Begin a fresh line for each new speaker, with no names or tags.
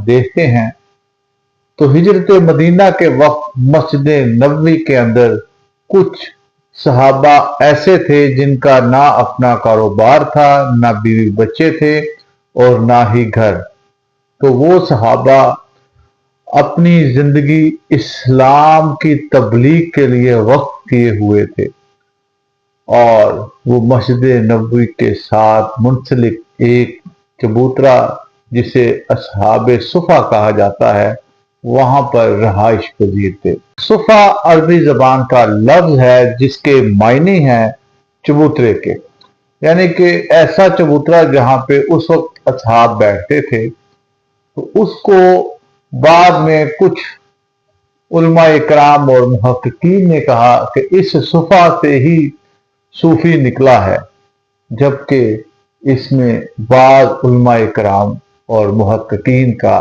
देखते हैं तो हिजरत मदीना के वक्त मस्जिद नबवी के अंदर कुछ सहाबा ऐसे थे जिनका ना अपना कारोबार था, ना बीवी बच्चे थे और ना ही घर। तो वो सहाबा अपनी जिंदगी इस्लाम की तबलीग के लिए वक्फ किए हुए थे और वो मस्जिद नबवी के साथ मुंसलिक एक चबूतरा जिसे असहाब सुफा कहा जाता है वहां पर रहाइश पजीर थे। सुफा अरबी जबान का लफ्ज है जिसके मायने हैं चबूतरे के, यानी कि ऐसा चबूतरा जहां पे उस वक्त असहाब बैठते थे। तो उसको बाद में कुछ उलमा इकराम और मुहक्किकीन ने कहा कि इस सुफा से ही सूफी निकला है, जबकि इसमें बाद उलमा इकराम और मुहक्किकीन का